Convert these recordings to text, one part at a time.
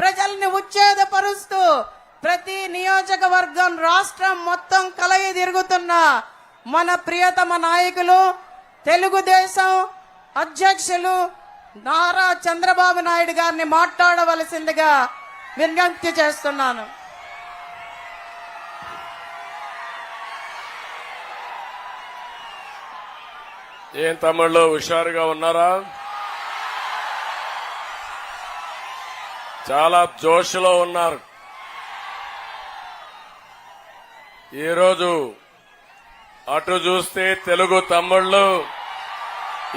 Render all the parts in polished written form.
ప్రజల్ని ఉచ్ఛేదపరుస్తూ ప్రతి నియోజకవర్గం రాష్ట్రం మొత్తం కలయి తిరుగుతున్న మన ప్రియతమ నాయకులు తెలుగుదేశం అధ్యక్షులు నారా చంద్రబాబు నాయుడు గారిని మాట్లాడవలసిందిగా విజ్ఞప్తి చేస్తున్నాను. ఏం తమ్ముళ్ళు హుషారుగా ఉన్నారా? చాలా జోష్లో ఉన్నారు. ఈరోజు అటు చూస్తే తెలుగు తమ్ముళ్ళు,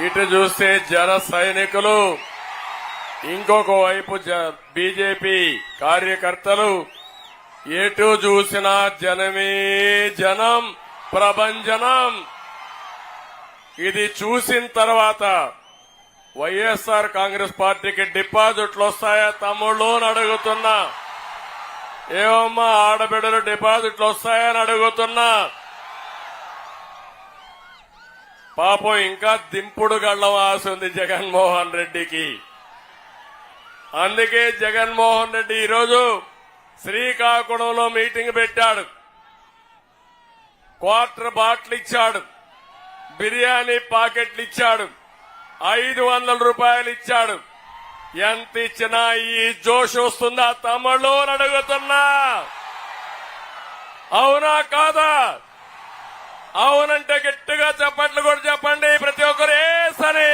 ఇటు చూస్తే జన సైనికులు, ఇంకొక వైపు బీజేపీ కార్యకర్తలు, ఎటు చూసినా జనమే జనం, ప్రభంజనం. ఇది చూసిన తర్వాత వైఎస్ఆర్ కాంగ్రెస్ పార్టీకి డిపాజిట్లు వస్తాయా తమ్ముళ్ళు అని అడుగుతున్నా. ఏమమ్మా ఆడబిడ్డలు డిపాజిట్లు వస్తాయని అడుగుతున్నా. పాపం ఇంకా దింపుడు గళ్లం ఆశ ఉంది జగన్మోహన్ రెడ్డికి. అందుకే జగన్మోహన్ రెడ్డి ఈరోజు శ్రీకాకుళంలో మీటింగ్ పెట్టాడు. క్వార్టర్ బాటిల్ ఇచ్చాడు, బిర్యానీ పాకెట్లు ఇచ్చాడు, 500 రూపాయలు ఇచ్చాడు. ఎంత ఇచ్చినా ఈ జోష్ వస్తుందా తమ్ముళ్ళు అని అడుగుతున్నా. అవునా కాదా? అవునంటే గట్టిగా చప్పట్లు కూడా చెప్పండి ప్రతి ఒక్కరు. ఏసని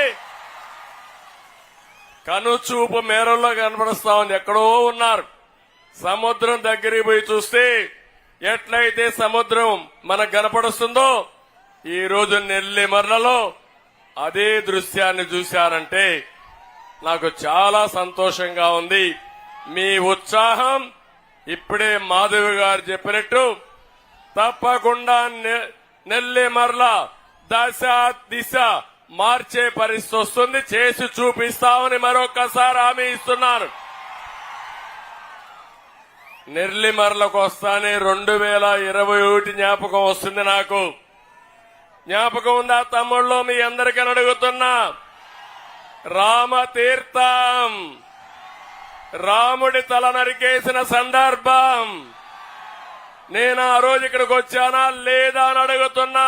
కనుచూపు మేరల్లో కనపడుస్తా ఉంది. ఎక్కడో ఉన్నారు. సముద్రం దగ్గరికి పోయి చూస్తే ఎట్లయితే సముద్రం మనకు కనపడుస్తుందో ఈ రోజు నెల్లిమర్లలో అదే దృశ్యాన్ని చూశారంటే నాకు చాలా సంతోషంగా ఉంది. మీ ఉత్సాహం ఇప్పుడే మాధవి గారు చెప్పినట్టు తప్పకుండా నెల్లిమర్ల దశ దిశ మార్చే పరిస్థితి వస్తుంది. చేసి చూపిస్తామని మరొకసారి హామీ ఇస్తున్నారు. నెల్లిమర్లకు వస్తానే 2021 జ్ఞాపకం వస్తుంది నాకు. జ్ఞాపకం ఉందా తమ్ముళ్ళు? మీ అందరికీ అడుగుతున్నా. రామతీర్థం, రాముడి తల నరికేసిన సందర్భం. నేను ఆ రోజు ఇక్కడికి వచ్చానా లేదా అని అడుగుతున్నా.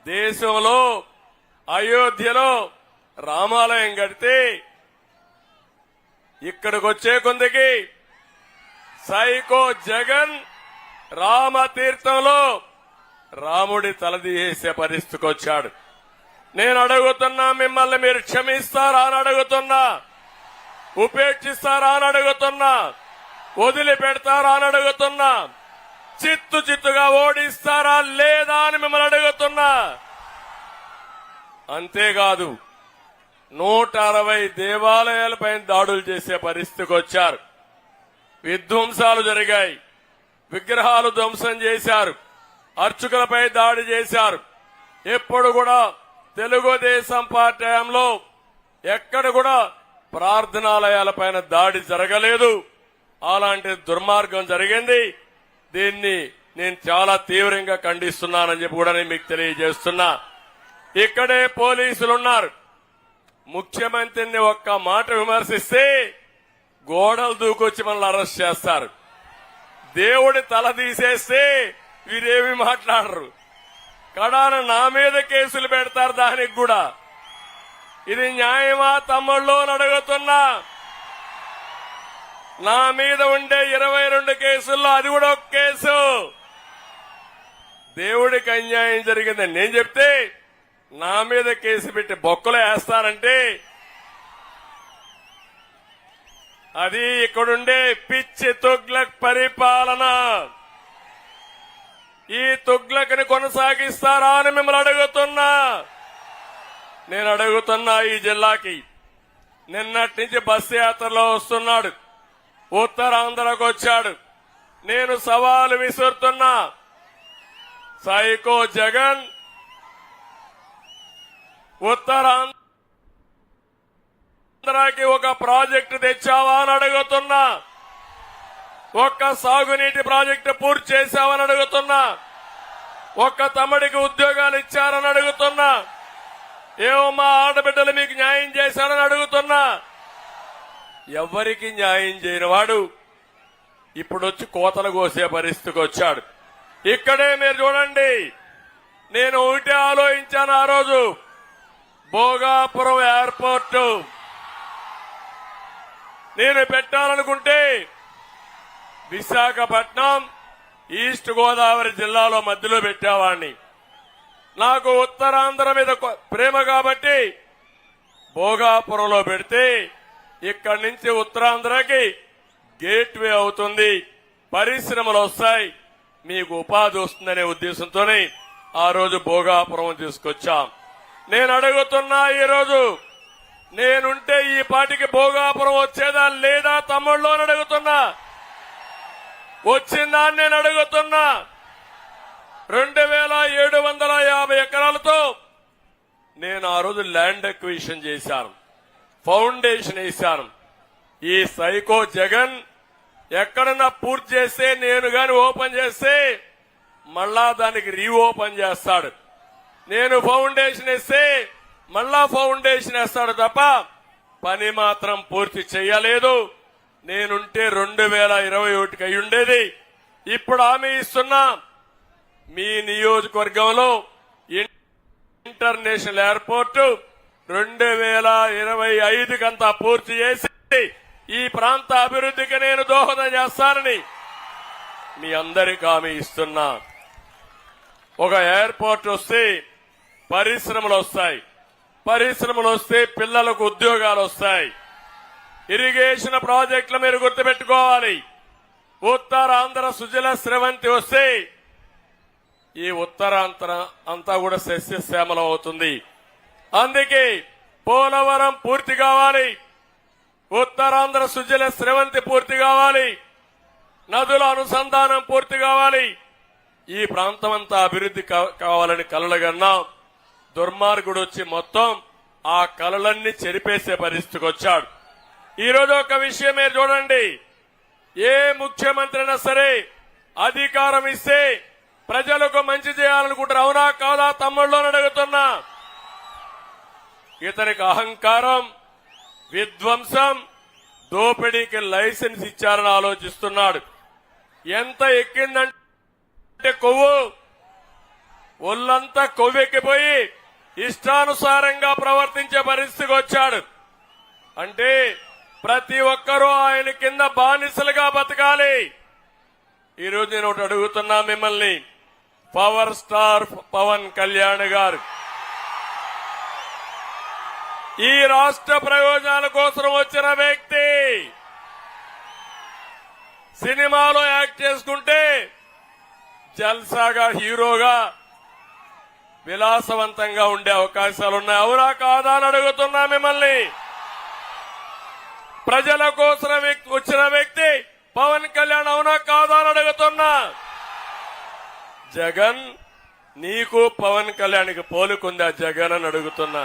దేశంలో అయోధ్యలో రామాలయం కడితే ఇక్కడికి వచ్చే కొందికి సైకో జగన్ రామతీర్థంలో రాముడి తలదీసే పరిస్థితికి వచ్చాడు. నేను అడుగుతున్నా, మిమ్మల్ని మీరు క్షమిస్తారా అని అడుగుతున్నా, ఉపేక్షిస్తారా అని అడుగుతున్నా, వదిలిపెడతారా అని అడుగుతున్నా, చిత్తుగా ఓడిస్తారా లేదా అని మిమ్మల్ని అడుగుతున్నా. అంతేకాదు 160 దేవాలయాలపై దాడులు చేసే పరిస్థితికి వచ్చారు. విధ్వంసాలు జరిగాయి, విగ్రహాలు ధ్వంసం చేశారు, అర్చకులపై దాడి చేశారు. ఎప్పుడు కూడా తెలుగుదేశం పార్టీ హయాంలో ఎక్కడ కూడా ప్రార్థనాలయాలపైన దాడి జరగలేదు. అలాంటి దుర్మార్గం జరిగింది. దీన్ని నేను చాలా తీవ్రంగా ఖండిస్తున్నానని చెప్పి కూడా నేను మీకు తెలియజేస్తున్నా. ఇక్కడే పోలీసులున్నారు. ముఖ్యమంత్రిని ఒక్క మాట విమర్శిస్తే గోడలు దూకొచ్చి మనల్ని అరెస్ట్ చేస్తారు. దేవుడి తల తీసేస్తే వీరేమి మాట్లాడరు. కడాన నా మీద కేసులు పెడతారు. దానికి కూడా ఇది న్యాయమా తమ్ముళ్ళు అని అడుగుతున్నా. నా మీద ఉండే 22 కేసుల్లో అది కూడా ఒక కేసు. దేవుడికి అన్యాయం జరిగిందని నేను చెప్తే నా మీద కేసు పెట్టి బొక్కలు వేస్తారంటే అది ఇక్కడుండే పిచ్చి తుగ్లక్ పరిపాలన. ఈ తుగ్లక్ని కొనసాగిస్తారా అని మిమ్మల్ని అడుగుతున్నా. నేను అడుగుతున్నా, ఈ జిల్లాకి నిన్నటి నుంచి బస్సు యాత్రలో వస్తున్నాడు, ఉత్తరాంధ్రకు వచ్చాడు. నేను సవాలు విసురుతున్నా. సైకో జగన్ ఉత్తరాంధ్రకి ఒక ప్రాజెక్టు తెచ్చావా అని అడుగుతున్నా. ఒక్క సాగునీటి ప్రాజెక్టు పూర్తి చేశావని అడుగుతున్నా. ఒక్క తమ్ముడికి ఉద్యోగాలు ఇచ్చారని అడుగుతున్నా. ఏమో మా ఆడబిడ్డలు మీకు న్యాయం చేశారని అడుగుతున్నా. ఎవ్వరికి న్యాయం చేయని వాడు ఇప్పుడొచ్చి కోతలు కోసే పరిస్థితికి వచ్చాడు. ఇక్కడే మీరు చూడండి, నేను ఒకటే ఆలోచించాను ఆ రోజు. భోగాపురం ఎయిర్పోర్టు నేను పెట్టాలనుకుంటే విశాఖపట్నం ఈస్ట్ గోదావరి జిల్లాలో మధ్యలో పెట్టేవాడిని. నాకు ఉత్తరాంధ్ర మీద ప్రేమ కాబట్టి భోగాపురంలో పెడితే ఇక్కడి నుంచి ఉత్తరాంధ్రకి గేట్వే అవుతుంది, పరిశ్రమలు వస్తాయి, మీకు ఉపాధి వస్తుందనే ఉద్దేశంతోనే ఆ రోజు భోగాపురం తీసుకొచ్చాం. నేను అడుగుతున్నా, ఈరోజు నేనుంటే ఈ పాటికి భోగాపురం వచ్చేదా లేదా తమ్ముళ్ళు అని అడుగుతున్నా. వచ్చిందా అని నేను అడుగుతున్నా. 2750 ఎకరాలతో నేను ఆ రోజు ల్యాండ్ అక్విజిషన్ చేశాను, ఫౌండేషన్ వేశాను. ఈ సైకో జగన్ ఎక్కడన్నా పూర్తి చేస్తే, నేను గాని ఓపెన్ చేస్తే మళ్ళా దానికి రీఓపెన్ చేస్తాడు. నేను ఫౌండేషన్ వేస్తే మళ్ళా ఫౌండేషన్ వేస్తాడు తప్ప పని మాత్రం పూర్తి చేయలేదు. నేనుంటే 2021కి అయి ఉండేది. ఇప్పుడు హామీ ఇస్తున్నా, మీ నియోజకవర్గంలో ఇంటర్నేషనల్ ఎయిర్పోర్టు 2025 కంతా పూర్తి చేసి ఈ ప్రాంత అభివృద్ధికి నేను దోహదం చేస్తానని మీ అందరికీ హామీ ఇస్తున్నా. ఒక ఎయిర్పోర్ట్ వస్తే పరిశ్రమలు వస్తాయి, పరిశ్రమలు వస్తే పిల్లలకు ఉద్యోగాలు వస్తాయి. ఇరిగేషన్ ప్రాజెక్టులు మీరు గుర్తుపెట్టుకోవాలి. ఉత్తరాంధ్ర సుజల స్రవంతి వస్తే ఈ ఉత్తరాంధ్ర అంతా కూడా సస్యశ్యామలం అవుతుంది. అందుకే పోలవరం పూర్తి కావాలి, ఉత్తరాంధ్ర సుజల స్రవంతి పూర్తి కావాలి, నదుల అనుసంధానం పూర్తి కావాలి. ఈ ప్రాంతం అంతా అభివృద్ధి కావాలని కలలుగన్నాం. దుర్మార్గుడు వచ్చి మొత్తం ఆ కలలన్నీ చెరిపేసే పరిస్థితికి వచ్చాడు. ఈరోజు ఒక విషయం మీరు చూడండి, ఏ ముఖ్యమంత్రి అయినా సరే అధికారం ఇస్తే ప్రజలకు మంచి చేయాలనుకుంటారు, అవునా కాదా తమ్ముళ్ళు అని అడుగుతున్నా. ఇతనికి అహంకారం, విధ్వంసం, దోపిడీకి లైసెన్స్ ఇచ్చారని ఆలోచిస్తున్నాడు. ఎంత ఎక్కిందంటే కొవ్వు, ఒళ్ళంతా కొవ్వెక్కిపోయి ఇష్టానుసారంగా ప్రవర్తించే పరిస్థితికి వచ్చాడు. అంటే ప్రతి ఒక్కరూ ఆయన కింద బానిసలుగా బతకాలి. ఈరోజు నేను ఒకటి అడుగుతున్నా మిమ్మల్ని, పవర్ స్టార్ పవన్ కళ్యాణ్ గారు ఈ రాష్ట్ర ప్రయోజనాల కోసం వచ్చిన వ్యక్తి. సినిమాలో యాక్ట్ చేసుకుంటే జల్సాగా హీరోగా విలాసవంతంగా ఉండే అవకాశాలున్నాయి, అవునా కాదా అని అడుగుతున్నా మిమ్మల్ని. ప్రజల కోసం వచ్చిన వ్యక్తి పవన్ కళ్యాణ్, అవునా కాదా అని అడుగుతున్నా. జగన్, నీకు పవన్ కళ్యాణ్కి పోలుకుందా జగన్ అని అడుగుతున్నా.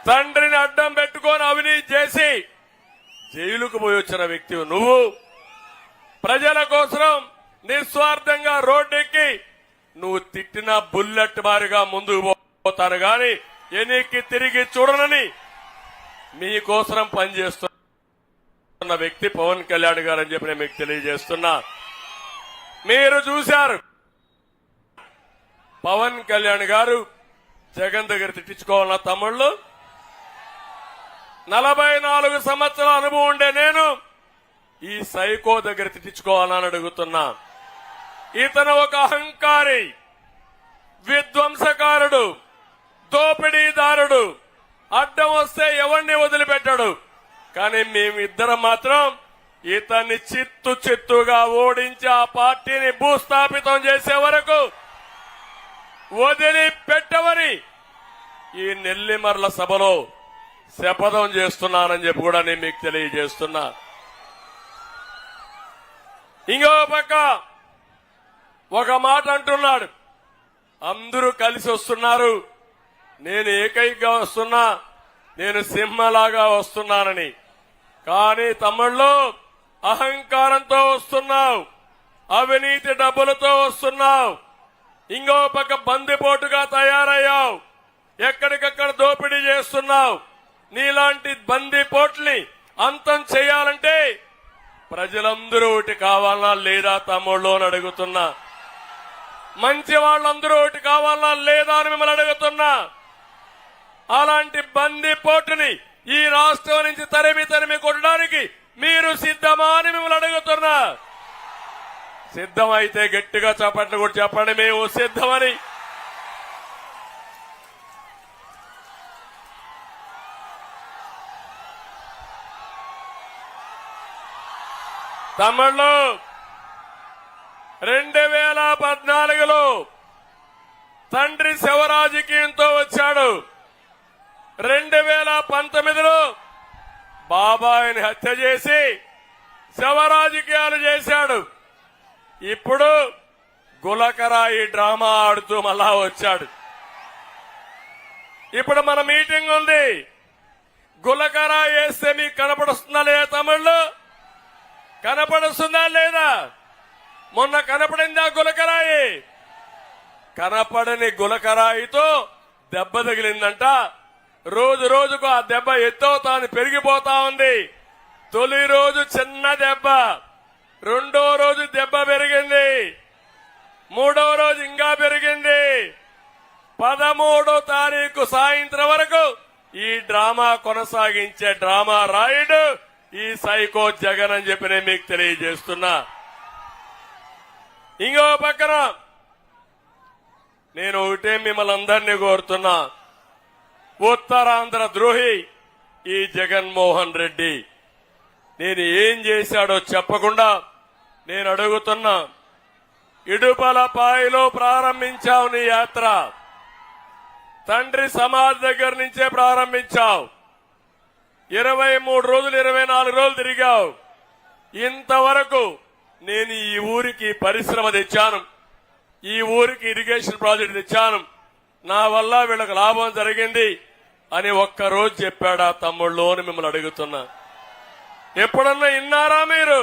తండ్రిని అడ్డం పెట్టుకొని అవినీతి చేసి జైలుకు పోయి వచ్చిన వ్యక్తి నువ్వు. ప్రజల కోసం నిస్వార్థంగా రోడ్డెక్కి నువ్వు తిట్టిన బుల్లెట్ బారిగా ముందుకు పోతాను గాని ఎన్నికి తిరిగి చూడనని మీకోసం పనిచేస్తున్న వ్యక్తి పవన్ కళ్యాణ్ గారు అని చెప్పి నేను మీకు తెలియజేస్తున్నా. మీరు చూశారు, పవన్ కళ్యాణ్ గారు జగన్ దగ్గర తిట్టించుకోవాలన్న తమ్ముళ్ళు. 44 సంవత్సరాల అనుభవం ఉండే నేను ఈ సైకో దగ్గర తిట్టించుకోవాలని అడుగుతున్నా. ఇతను ఒక అహంకారి, విధ్వంసకారుడు, దోపిడీదారుడు. అడ్డం వస్తే ఎవరిని వదిలిపెట్టాడు. కానీ మేమిద్దరం మాత్రం ఇతన్ని చిత్తుగా ఓడించి ఆ పార్టీని భూస్థాపితం చేసే వరకు వదిలిపెట్టవని ఈ నెల్లిమర్ల సభలో శపథం చేస్తున్నానని చెప్పి కూడా నేను మీకు తెలియజేస్తున్నా. ఇంకో పక్క ఒక మాట అంటున్నాడు, అందరూ కలిసి వస్తున్నారు, నేను ఏకైకగా వస్తున్నా, నేను సింహలాగా వస్తున్నానని. కానీ తమ్ముళ్ళు అహంకారంతో వస్తున్నావు, అవినీతి డబ్బులతో వస్తున్నావు, ఇంకో పక్క బందిపోటుగా తయారయ్యావు, ఎక్కడికక్కడ దోపిడీ చేస్తున్నావు. నీలాంటి బందీపోట్లని అంతం చేయాలంటే ప్రజలందరూ ఒకటి కావాలనా లేదా తమ్ముళ్ళు అని అడుగుతున్నా. మంచి వాళ్ళందరూ ఒకటి కావాలనా లేదా అని మిమ్మల్ని అడుగుతున్నా. అలాంటి బందీపోటుని ఈ రాష్ట్రం నుంచి తరిమి కొట్టడానికి మీరు సిద్ధమా అని మిమ్మల్ని అడుగుతున్నా. సిద్ధమైతే గట్టిగా చప్పట్లు కూడా చెప్పండి, మేము సిద్ధమని. తమ్ముళ్ళు 2014లో తండ్రి శివరాజకీయంతో వచ్చాడు. 2019లో బాబాయిని హత్య చేసి శివరాజకీయాలు చేశాడు. ఇప్పుడు గులకరాయి డ్రామా ఆడుతూ మళ్ళా వచ్చాడు. ఇప్పుడు మన మీటింగ్ ఉంది. గులకరాయి వేస్తే మీకు కనపడుస్తుందా లేదా తమిళ్లో? కనపడుస్తుందా లేదా? మొన్న కనపడిందా గులకరాయి? కనపడని గులకరాయితో దెబ్బ తగిలిందంట. రోజు రోజుకు ఆ దెబ్బ ఎత్తవుతాను పెరిగిపోతా ఉంది. తొలి రోజు చిన్న దెబ్బ, రెండో రోజు దెబ్బ పెరిగింది, మూడో రోజు ఇంకా పెరిగింది. 13వ తారీఖు సాయంత్రం వరకు ఈ డ్రామా కొనసాగించే డ్రామా రాయుడు ఈ సైకో జగన్ అని చెప్పి నేను మీకు తెలియజేస్తున్నా. ఇంకో పక్కన నేను ఒకటే మిమ్మల్ని అందరినీ కోరుతున్నా. ఉత్తరాంధ్ర ద్రోహి ఈ జగన్మోహన్ రెడ్డి. నేను ఏం చేశాడో చెప్పకుండా నేను అడుగుతున్నా. ఇడుపలపాయలో ప్రారంభించావు నీ యాత్ర. తండ్రి సమాధి దగ్గర నుంచే ప్రారంభించావు. 23 రోజులు 24 రోజులు తిరిగావు. ఇంతవరకు నేను ఈ ఊరికి పరిశ్రమ తెచ్చాను, ఈ ఊరికి ఇరిగేషన్ ప్రాజెక్టు తెచ్చాను, నా వల్ల వీళ్ళకి లాభం జరిగింది అని ఒక్కరోజు చెప్పాడా తమ్ముళ్ళు అని మిమ్మల్ని అడుగుతున్నా. ఎప్పుడన్నా విన్నారా మీరు?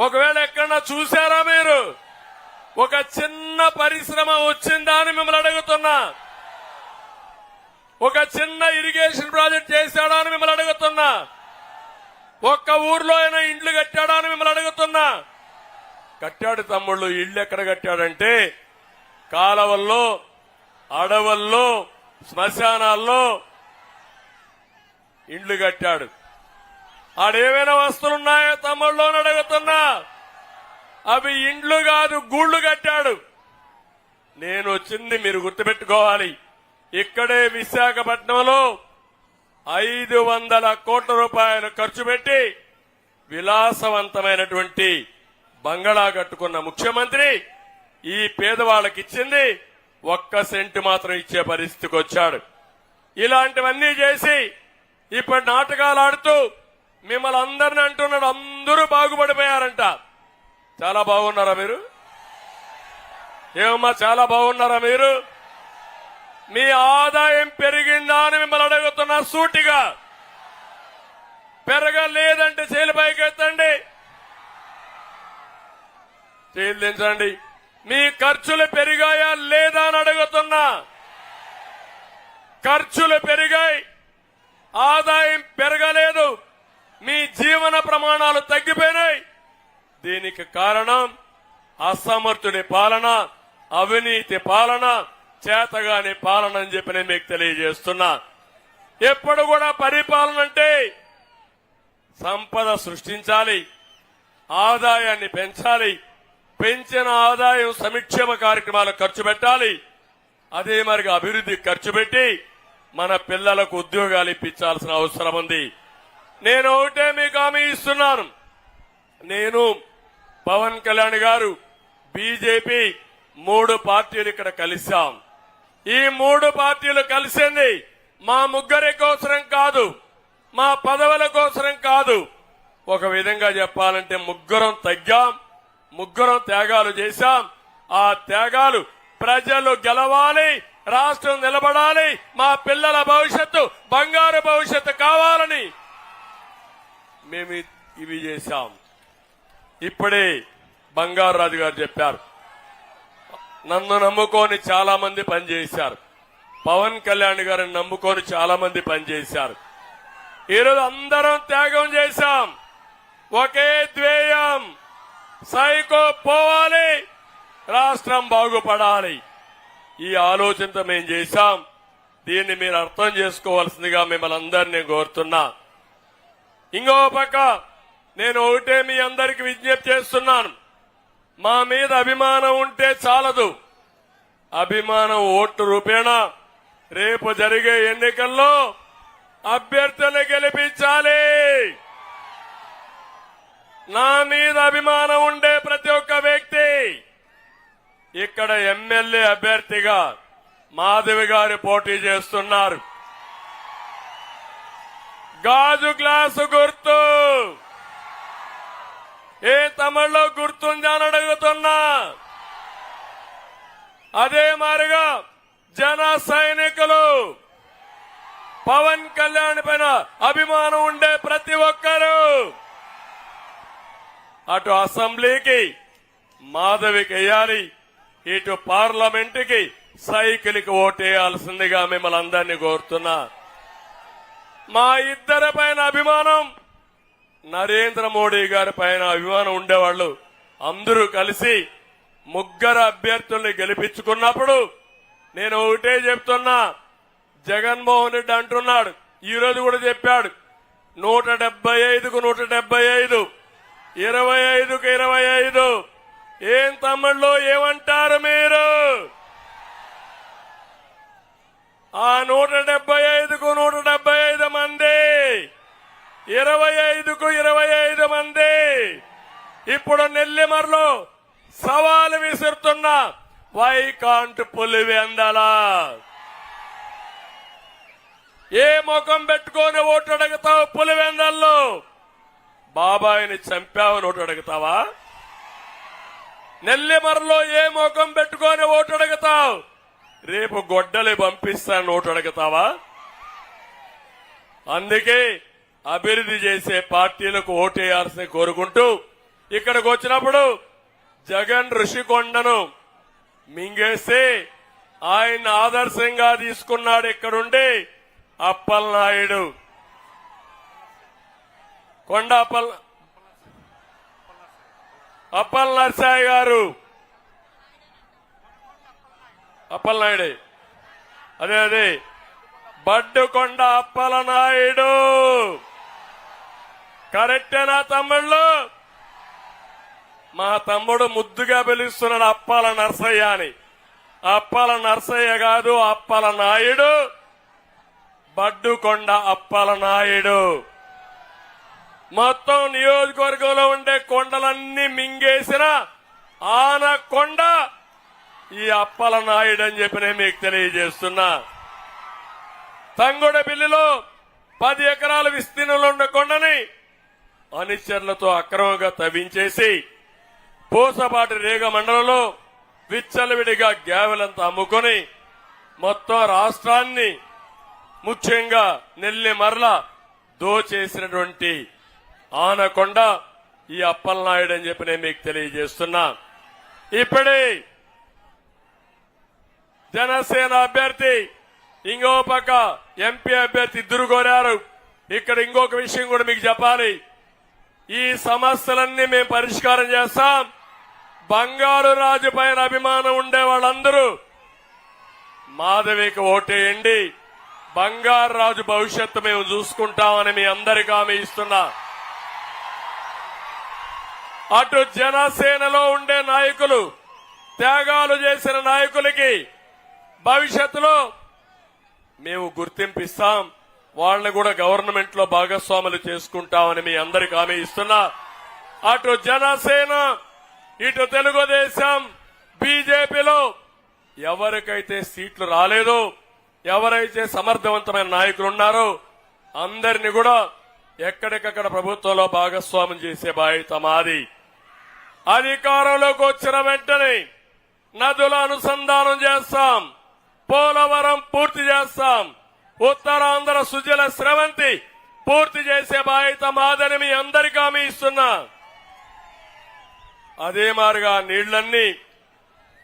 ఒకవేళ ఎక్కడన్నా చూశారా మీరు? ఒక చిన్న పరిశ్రమ వచ్చిందా అని మిమ్మల్ని అడుగుతున్నా. ఒక చిన్న ఇరిగేషన్ ప్రాజెక్ట్ చేశాడా అని మిమ్మల్ని అడుగుతున్నా. ఒక్క ఊర్లో అయినా ఇండ్లు కట్టాడా అని మిమ్మల్ని అడుగుతున్నా. కట్టాడు తమ్ముళ్ళు. ఇళ్లు ఎక్కడ కట్టాడంటే కాలవల్లో, అడవుల్లో, శ్మశానాల్లో ఇండ్లు కట్టాడు. ఆడేమైనా వస్తువులున్నాయో తమ్ముళ్ళు అని అడుగుతున్నా. అవి ఇండ్లు కాదు, గూళ్లు కట్టాడు. నేను వచ్చింది మీరు గుర్తుపెట్టుకోవాలి. ఇక్కడే విశాఖపట్నంలో 500 కోట్ల రూపాయలు ఖర్చు పెట్టి విలాసవంతమైనటువంటి బంగళా కట్టుకున్న ముఖ్యమంత్రి ఈ పేదవాళ్ళకి ఇచ్చింది 1 సెంటు మాత్రం ఇచ్చే పరిస్థితికి వచ్చాడు. ఇలాంటివన్నీ చేసి ఇప్పుడు నాటకాలు ఆడుతూ మిమ్మల్ని అందరిని అంటున్నాడు అందరూ బాగుపడిపోయారంట. చాలా బాగున్నారా మీరు? ఏమమ్మా చాలా బాగున్నారా మీరు? మీ ఆదాయం పెరిగిందా అని మిమ్మల్ని అడుగుతున్నా సూటిగా. పెరగలేదంటే చేలు పైకెత్తండి, చేలు దించండి. మీ ఖర్చులు పెరిగాయా లేదా అని అడుగుతున్నా. ఖర్చులు పెరిగాయి, ఆదాయం పెరగలేదు, మీ జీవన ప్రమాణాలు తగ్గిపోయినాయి. దీనికి కారణం అసమర్థుడి పాలన, అవినీతి పాలన, చేతగాని పాలన అని చెప్పి నేను మీకు తెలియజేస్తున్నా. ఎప్పుడు కూడా పరిపాలన అంటే సంపద సృష్టించాలి, ఆదాయాన్ని పెంచాలి, పెంచిన ఆదాయం సంక్షేమ కార్యక్రమాలకు ఖర్చు పెట్టాలి, అదే మరిగా అభివృద్ధికి ఖర్చు పెట్టి మన పిల్లలకు ఉద్యోగాలు ఇప్పించాల్సిన అవసరం ఉంది. నేను ఒకటే మీకు హామీ ఇస్తున్నాను. నేను, పవన్ కళ్యాణ్ గారు, బీజేపీ 3 పార్టీలు ఇక్కడ కలిశాం. ఈ 3 పార్టీలు కలిసింది మా ముగ్గురి కోసరం కాదు, మా పదవుల కోసరం కాదు. ఒక విధంగా చెప్పాలంటే ముగ్గురం తగ్గాం, ముగ్గురం త్యాగాలు చేశాం. ఆ త్యాగాలు ప్రజలు గెలవాలి, రాష్ట్రం నిలబడాలి, మా పిల్లల భవిష్యత్తు బంగారు భవిష్యత్తు కావాలని మేము ఇవి చేశాం. ఇప్పుడే బంగారు రాజు గారు చెప్పారు, నన్ను నమ్ముకొని చాలా మంది పనిచేశారు. పవన్ కళ్యాణ్ గారిని నమ్ముకొని చాలా మంది పనిచేశారు. ఈరోజు అందరం త్యాగం చేశాం. ఒకే ధ్యేయం, సైకో పోవాలి, రాష్ట్రం బాగుపడాలి. ఈ ఆలోచనతో మేము చేశాం. దీన్ని మీరు అర్థం చేసుకోవాల్సిందిగా మిమ్మల్ని అందరినీ కోరుతున్నా. ఇంకో పక్క నేను ఒకటే మీ అందరికి విజ్ఞప్తి చేస్తున్నాను. మా మీద అభిమానం ఉంటే చాలదు. అభిమానం ఓటు రూపేణా రేపు జరిగే ఎన్నికల్లో అభ్యర్థులను గెలిపించాలి. నా మీద అభిమానం ఉండే ప్రతి ఒక్క వ్యక్తి ఇక్కడ ఎమ్మెల్యే అభ్యర్థిగా మాధవి గారు పోటీ చేస్తున్నారు. గాజు గ్లాసు గుర్తు ఏ తమిళలో గుర్తుందా అని అడుగుతున్నా. అదే మారిగా జన సైనికులు పవన్ కళ్యాణ్ పైన అభిమానం ఉండే ప్రతి ఒక్కరూ అటు అసెంబ్లీకి మాధవికి వేయాలి, ఇటు పార్లమెంటుకి సైకిల్కి ఓటేయాల్సిందిగా మిమ్మల్ని అందరినీ కోరుతున్నా. మా ఇద్దరి పైన అభిమానం, నరేంద్ర మోడీ గారి పైన అభిమానం ఉండేవాళ్లు అందరూ కలిసి ముగ్గురు అభ్యర్థుల్ని గెలిపించుకున్నప్పుడు నేను ఒకటే చెప్తున్నా. జగన్మోహన్ రెడ్డి అంటున్నాడు, ఈ రోజు కూడా చెప్పాడు, 175కు 175, 25కు 25. ఏం తమ్ముళ్ళు ఏమంటారు మీరు? ఆ 175కు 175 మంది, 25కు 25 మంది. ఇప్పుడు నెల్లిమర్లో సవాలు విసురుతున్నా, వై కాంట్ పులివెందలా? ఏ ముఖం పెట్టుకొని ఓటు అడుగుతావు? పులివెందల్లో బాబాయిని చంపావని ఓటు అడుగుతావా? నెల్లిమర్లో ఏ ముఖం పెట్టుకొని ఓటు అడుగుతావు? రేపు గొడ్డలి పంపిస్తాను ఓటు అడుగుతావా? అందుకే అభివృద్ధి చేసే పార్టీలకు ఓటేయాల్సి కోరుకుంటూ ఇక్కడికి వచ్చినప్పుడు జగన్ ఋషికొండను మింగేసి ఆయన ఆదర్శంగా తీసుకున్నాడు. ఇక్కడుండి అప్పలనాయుడు, కొండ అప్పల్ నర్సాయి గారు, అప్పలనాయుడే, అదే బడ్డుకొండ అప్పలనాయుడు. కరెక్టేనా తమ్ముళ్ళు? మా తమ్ముడు ముద్దుగా పిలుస్తున్నాడు అప్పాల నర్సయ్య అని. అప్పాల నర్సయ్య కాదు, అప్పల నాయుడు, బడ్డుకొండ అప్పల నాయుడు. మొత్తం నియోజకవర్గంలో ఉండే కొండలన్నీ మింగేసిన ఆనకొండ ఈ అప్పల నాయుడు అని చెప్పి నేను మీకు తెలియజేస్తున్నా. తంగొడబిల్లిలో 10 ఎకరాల విస్తీర్ణంలో ఉన్న కొండని అనుచరులతో అక్రమంగా తవ్వించేసి పూసపాటి రేగ మండలంలో విచ్చలవిడిగా గ్యావెలంతా అమ్ముకొని మొత్తం రాష్ట్రాన్ని ముఖ్యంగా నెల్లిమర్ల దోచేసినటువంటి ఆనకొండ ఈ అప్పలనాయుడు అని చెప్పి నేను మీకు తెలియజేస్తున్నా. ఇప్పుడే జనసేన అభ్యర్థి, ఇంకో పక్క ఎంపీ అభ్యర్థి ఇద్దరు కోరారు. ఇక్కడ ఇంకొక విషయం కూడా మీకు చెప్పాలి. ఈ సమస్యలన్నీ మేము పరిష్కారం చేస్తాం. బంగారు రాజు పైన అభిమానం ఉండే వాళ్ళందరూ మాధవికి ఓటేయండి. బంగారు రాజు భవిష్యత్తు మేము చూసుకుంటామని మీ అందరికీ హామీ ఇస్తున్నా. అటు జనసేనలో ఉండే నాయకులు, త్యాగాలు చేసిన నాయకులకి భవిష్యత్తులో మేము గుర్తింపు ఇస్తాం. వాళ్ళని కూడా గవర్నమెంట్ లో భాగస్వాములు చేసుకుంటామని మీ అందరికీ హామీ ఇస్తున్నా. అటు జనసేన, ఇటు తెలుగుదేశం, బీజేపీలో ఎవరికైతే సీట్లు రాలేదో, ఎవరైతే సమర్థవంతమైన నాయకులు ఉన్నారో అందరినీ కూడా ఎక్కడికక్కడ ప్రభుత్వంలో భాగస్వామ్యం చేసే బాధ్యత మాది. అధికారంలోకి వచ్చిన వెంటనే నదుల అనుసంధానం చేస్తాం, పోలవరం పూర్తి చేస్తాం, ఉత్తరాంధ్ర సుజల స్రవంతి పూర్తి చేసే బాధ్యత మాదని మీ అందరికీ హామీ ఇస్తున్నా. అదే మారుగా నీళ్లన్నీ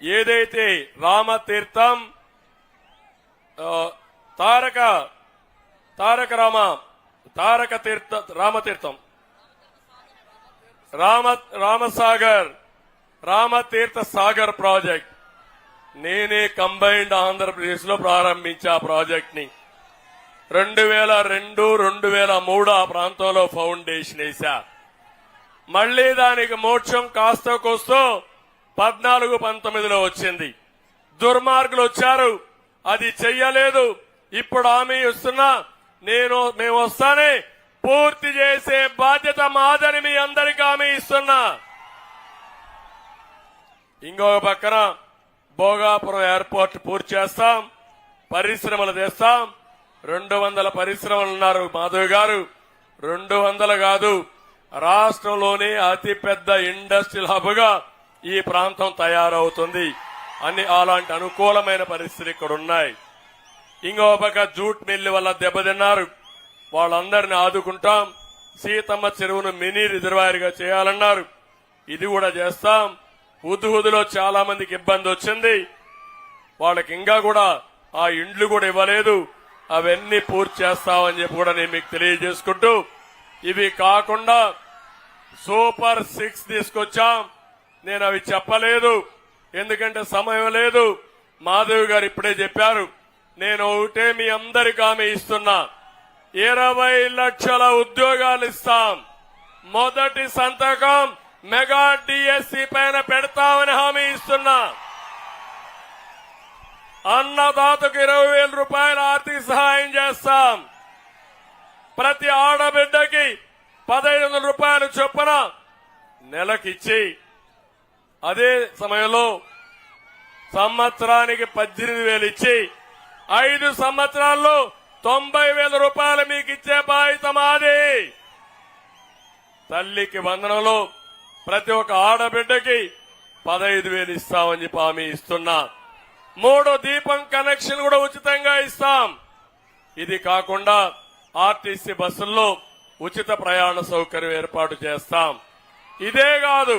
ఏదైతే రామతీర్థం, ఆ, తారక తారక రామ తారక తీర్థ రామతీర్థం రామసాగర్ రామతీర్థ సాగర్ ప్రాజెక్ట్ నేనే కంబైన్డ్ ఆంధ్రప్రదేశ్ లో ప్రారంభించా ఆ ప్రాజెక్ట్ ని 2002, 2003 ఆ ప్రాంతంలో ఫౌండేషన్ వేశా. మళ్లీ దానికి మోక్షం కాస్త కోస్తో 14, 19లో వచ్చింది. దుర్మార్గులు వచ్చారు, అది చెయ్యలేదు. ఇప్పుడు హామీ ఇస్తున్నా, మేము వస్తానే పూర్తి చేసే బాధ్యత మాదని మీ అందరికీ హామీ ఇస్తున్నా. ఇంకొక పక్కన భోగాపురం ఎయిర్పోర్ట్ పూర్తి చేస్తాం, పరిశ్రమలు తెస్తాం. 200 పరిశ్రమలు ఉన్నారు మాధవ్ గారు. 200 కాదు, రాష్ట్రంలోనే అతిపెద్ద ఇండస్ట్రియల్ హబ్ గా ఈ ప్రాంతం తయారవుతుంది అని అలాంటి అనుకూలమైన పరిస్థితులు ఇక్కడ ఉన్నాయి. ఇంకో పక్క జూట్ మిల్లు వల్ల దెబ్బతిన్నారు, వాళ్ళందరినీ ఆదుకుంటాం. సీతమ్మ చెరువును మినీ రిజర్వాయర్ గా చేయాలన్నారు, ఇది కూడా చేస్తాం. హుదుహుదులో చాలా మందికి ఇబ్బంది వచ్చింది, వాళ్ళకి ఇంకా కూడా ఆ ఇండ్లు కూడా ఇవ్వలేదు, అవన్నీ పూర్తి చేస్తామని చెప్పి కూడా నేను మీకు తెలియజేసుకుంటూ, ఇవి కాకుండా సూపర్ 6 తీసుకొచ్చాం. నేను అవి చెప్పలేదు, ఎందుకంటే సమయం లేదు. మాధవ్ గారు ఇప్పుడే చెప్పారు. నేను ఒకటే మీ అందరికీ హామీ ఇస్తున్నా, 20 లక్షల ఉద్యోగాలు ఇస్తాం. మొదటి సంతకం మెగా డిఎస్సి పైన పెడతామని హామీ ఇస్తున్నా. అన్నదాతకు 20,000 రూపాయల ఆర్థిక సహాయం చేస్తాం. ప్రతి ఆడబిడ్డకి 1,500 రూపాయలు చొప్పున నెలకిచ్చి, అదే సమయంలో సంవత్సరానికి 18,000 ఇచ్చి 5 సంవత్సరాల్లో 90,000 రూపాయలు మీకు ఇచ్చే బాధ్యత మాది. తల్లికి వందనంలో ప్రతి ఒక్క ఆడబిడ్డకి 15,000 ఇస్తామని చెప్పి హామీ ఇస్తున్నా. 3 దీపం కనెక్షన్ కూడా ఉచితంగా ఇస్తాం. ఇది కాకుండా ఆర్టీసీ బస్సుల్లో ఉచిత ప్రయాణ సౌకర్యం ఏర్పాటు చేస్తాం. ఇదే కాదు,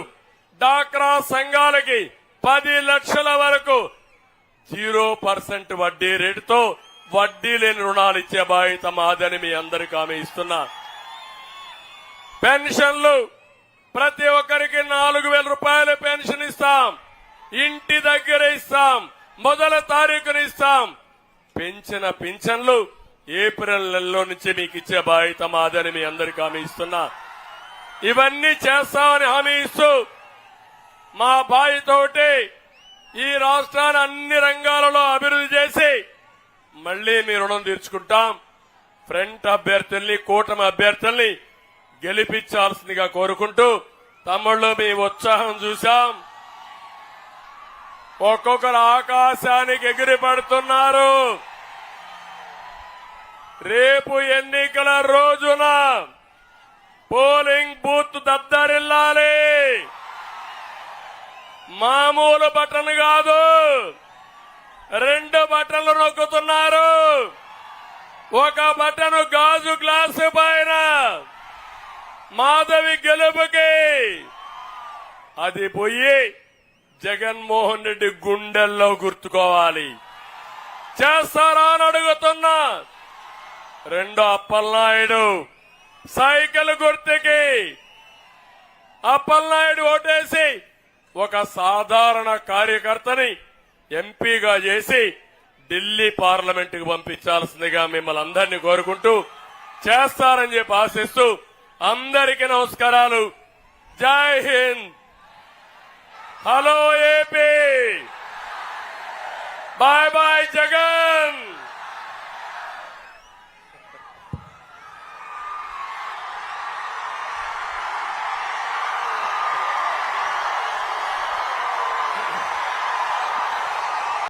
డాక్రా సంఘాలకి 10 లక్షల వరకు 0% వడ్డీ రేటుతో వడ్డీ లేని రుణాలు ఇచ్చే బాధ్యత మాదని మీ అందరికీ హామీ ఇస్తున్నా. పెన్షన్లు ప్రతి ఒక్కరికి 4,000 రూపాయల పెన్షన్ ఇస్తాం. ఇంటి దగ్గర ఇస్తాం, మొదటి తారీఖున ఇస్తాం. పెంచిన పింఛన్లు ఏప్రిల్ నెలలో నుంచి మీకు ఇచ్చే బాధ్యత మాదని మీ అందరికీ హామీ ఇస్తున్నా. ఇవన్నీ చేస్తామని హామీ ఇస్తూ, మా బాధ్యత ఒకటి, ఈ రాష్ట్రాన్ని అన్ని రంగాలలో అభివృద్ధి చేసి మళ్లీ మీ రుణం తీర్చుకుంటాం. ఫ్రంట్ అభ్యర్థుల్ని, కూటమి అభ్యర్థుల్ని గెలిపించాల్సిందిగా కోరుకుంటూ, తమ్ముళ్ళు మీ ఉత్సాహం చూశాం. ఒక్కొక్కరు ఆకాశానికి ఎగిరి పడుతున్నారు. రేపు ఎన్నికల రోజున పోలింగ్ బూత్ దద్దరిల్లాలి. మామూలు బటన్ కాదు, 2 బటన్లు నొక్కుతున్నారు. ఒక బటన్ గాజు గ్లాసు పైన మాధవి గెలుపుకి, అది పోయి జగన్మోహన్ రెడ్డి గుండెల్లో గుర్తుకోవాలి. చేస్తారా అని అడుగుతున్నా. 2 అప్పలనాయుడు సైకిల్ గుర్తుకి అప్పలనాయుడు ఓటేసి ఒక సాధారణ కార్యకర్తని ఎంపీగా చేసి ఢిల్లీ పార్లమెంటుకు పంపించాల్సిందిగా మిమ్మల్ని అందరినీ కోరుకుంటూ, చేస్తారని చెప్పి ఆశిస్తూ అందరికీ నమస్కారాలు. Jai Hind. Hello AP. Bye bye Jagan.